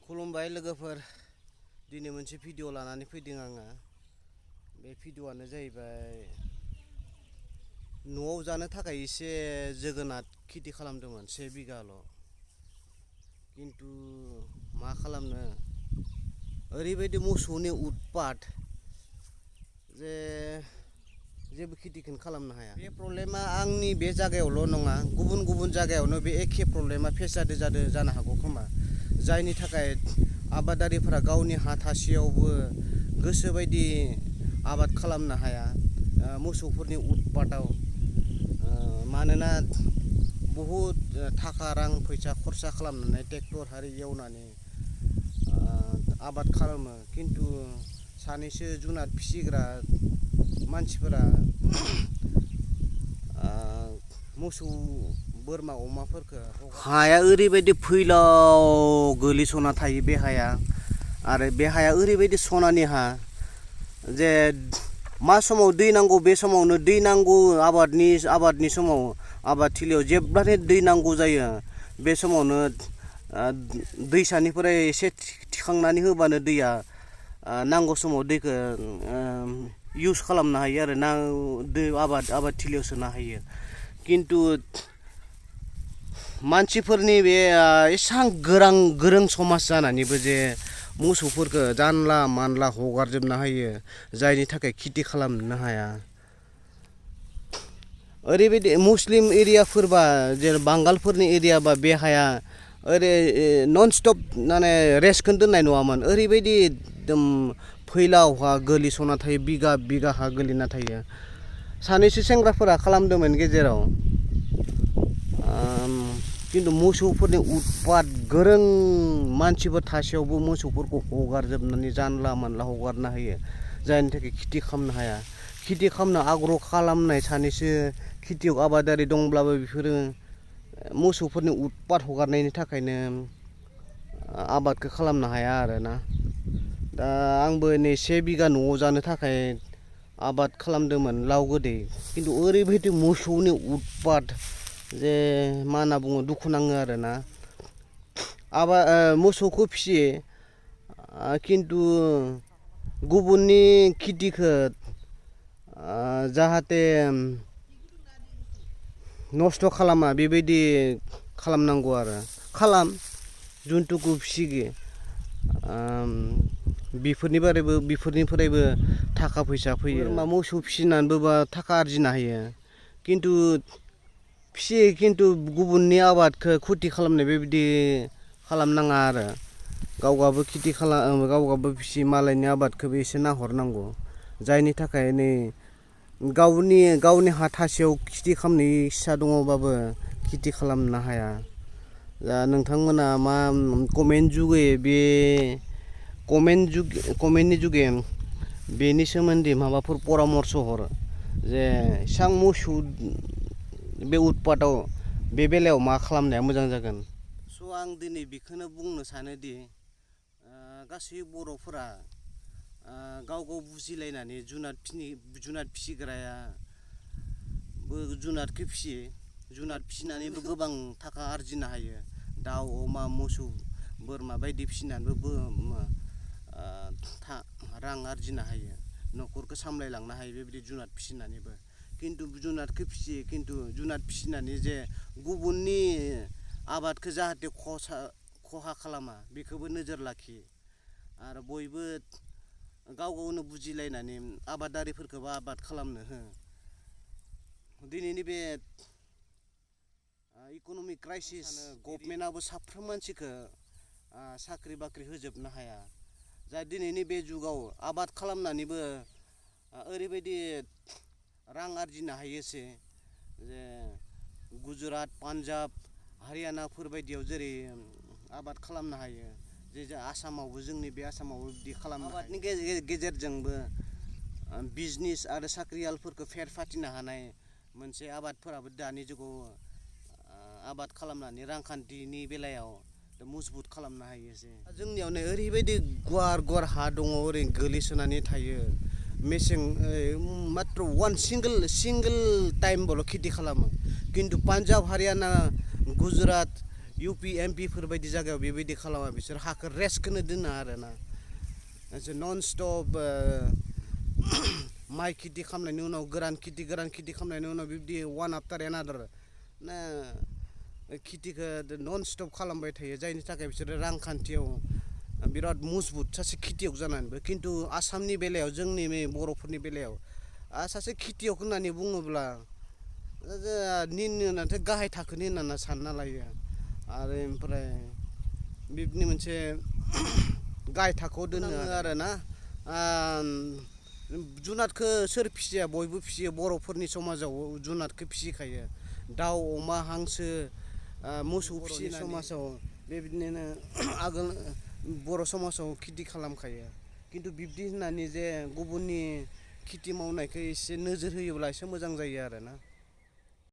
खुलुमबाय लोगोफोर दिनै मोनसे भिडिअ लानानै फैदों आङो बे भिडिअआनो जाहैबाय न'आव जानो थाखाय एसे जोगोनार खेथि खालामदोंमोन 1 बिगाल' किन्तु मा खालामनो ओरैबायदि मोसौनि उतपात जे जेबो खेथिखौनो खालामनो हाया बे प्रब्लेमा आंनि बे जायगायावल' नङा गुबुन गुबुन जायगायावनो बे एखे प्रब्लेमा फेस जानो हागौ खोमा जायनि थाखाय आबादारिफोरा गावनि हा थासेयावबो गोसोबायदि आबाद खालामनो हाया मोसौफोरनि उतपाताव मानोना बहुद थाखा रां फैसा खरसा खालामनानै ट्रेक्टर हारि एवनानै आबाद खालामो किन्तु सानैसो जुनार फिसिग्रा मानसिफोरा मोसौ बोरमा अमाफोरखौ हाया ओरैबायदि फैलाव गोलैसोना थायो बे हाया आरो बे हाया ओरैबायदि सनानि हा जे मा समाव दै नांगौ बे समावनो दै नांगौ आबादनि समाव आबादथिलियाव जेब्लानो दै नांगौ जायो बे समावनो दैसानिफ्राय एसे थिखांनानै होबानो दैया नांगौ समाव दैखौ इउज खालामनो हायो आरो दै आबादथिलियाव सोनो हायो किन्तु मानसिफोरनि बे एसां गोरों समाज जानानैबो जे मोसौफोरखौ जानला मानला हगारजोबना होयो जायनि थाखाय खेथि खालामनो हाया ओरैबायदि मुस्लिम एरियाफोरबा जेरै बांगालफोरनि एरियाबा बे हाया ओरै नन स्टप माने रेस्टखौनो दोननाय नङामोन ओरैबायदि एकदम फैलाव हा गोलैसोना थायो बिगा हा गोलैना थायो सानैसो सेंग्राफोरा खालामदोंमोन गेजेराव किन्तु मोसौफोरनि उतपात गोरों मानसिफोर थासेयावबो मोसौफोरखौ हगारजोबनानै जानला मानला हगारना होयो जायनि थाखाय खेथि खालामनो हाया खेथि खालामनो आग्रह खालामनाय सानैसो खेथियग आबादारि दंब्लाबो बिफोरो मोसौफोरनि उतपात हगारनायनि थाखायनो आबादखौ खालामनो हाया आरोना दा आंबो नै 1 बिगा न'आव जानो थाखाय आबाद खालामदोंमोन लाव गोदै किन्तु ओरैबायदि मोसौनि उतपात जे मा होनना बुङो दुखु नाङो आरोना मोसौखौ फिसियो किन्तु गुबुननि खेथिखौ जाहाथे नस्थ' खालामा बेबायदि खालामनांगौ आरो खालाम जुन्थुखौ फिसियो बेफोरनिफ्रायबो थाखा फैसा फैयो मोसौ फिसिनानैबो थाखा आरजिनो हायो किन्तु फिसियो किन्तु गुबुननि आबादखौ खुथि खालामनाय बेबायदि खालामनाङा आरो गावगाबो खेथि गावगाबो फिसियो मालायनि आबादखौबो एसे नाहरनांगौ जायनि थाखाय नै गावनि हा थासेयाव खेथि खालामनो इस्सा दङबाबो खेथि खालामनो हाया दा नोंथांमोना मा कमेन्ट जुगै बे कमेन्टनि जुगे बेनि सोमोन्दै माबाफोर परामर्श हर जे एसां मोसौ बे उतपाताव बे बेलायाव मा खालामनाया मोजां जागोन स' आं दिनै बेखौनो बुंनो सानोदि गासै बर'फोरा गाव बुजिलायनानै जुनाद फिसिग्रायाबो जुनादखौ फिसियो जुनाद फिसिनानैबो गोबां थाखा आरजिनो हायो दाउ अमा मोसौ बोरमा बायदि फिसिनानैबो रां आरजिनो हायो न'खरखौ सामलायलांनो हायो बेबायदि जुनाद फिसिनानैबो किन्तु जुनादखौ फिसियो किन्तु जुनाद फिसिनानै जे गुबुननि आबादखौ जाहाथे खहा खालामा बेखौबो नोजोर लाखियो आरो बयबो गावनो बुजिलायनानै आबादारिफोरखौबो आबाद खालामनो हो दिनैनि बे इक'नमिक क्राइसिस गभर्नमेन्टआबो साफ्रोम मानसिखौ साख्रि बाख्रि होजोबनो हाया जा दिनैनि बे जुगाव आबाद खालामनानैबो ओरैबायदि रां आरजिनो हायोसै जे गुजरात पान्जाब हारियानाफोर बायदियाव जेरै आबाद खालामनो हायो जे आसामावबो जोंनि बे आसामावबो बिदि खालामनो हायो आबादनि गेजेरजोंबो बिजनेस आरो साख्रियालफोरखौ फेर फाथिनो हानाय मोनसे आबादफोराबो दानि जुगाव आबाद खालामनानै रांखान्थिनि बेलायाव मजबुत खालामनो हायोसै जोंनियावनो ओरैबायदि गुवार हा दङ ओरैनो गोलैसोनानै थायो मेसें मात्र सिंगोल टाइमल' खेथि खालामो किन्तु पान्जाब हारियाना गुजरात UP MP फोरबायदि जायगायाव बेबायदि खालामा बिसोर हाखौ रेस्टखौनो दोना आरोना नन स्टप माइ खेथि खालामनायनि उनाव गोरान खेथि खालामनायनि उनाव बिब्दि वान आफ्टार एनादार ना खेथिखौ नन स्टप खालामबाय थायो जायनि थाखाय बिसोरो रांखान्थियाव बिराद मजबुत सासे खेथियग जानानैबो खिन्थु आसामनि बेलायाव जोंनि बर'फोरनि बेलायाव सासे खेथियग होननानै बुङोब्ला नाथाय गाहाय थाखोनि होनना सानना लायो आरो ओमफ्राय बिबदिनो मोनसे गाहाय थाखोआव दोनो आरोना जुनादखौ सोर फिसिया बयबो फिसियो बर'फोरनि समाजाव जुनादखौ फिसिखायो दाउ अमा हांसो मोसौ फिसिनाय समाजाव बेबायदिनो आगोल बर' समाजाव खेथि खालामखायो खिन्थु बिब्दि होननानै जे गुबुननि खेथि मावनायखौ एसे नोजोर होयोब्ला एसे मोजां जायो आरोना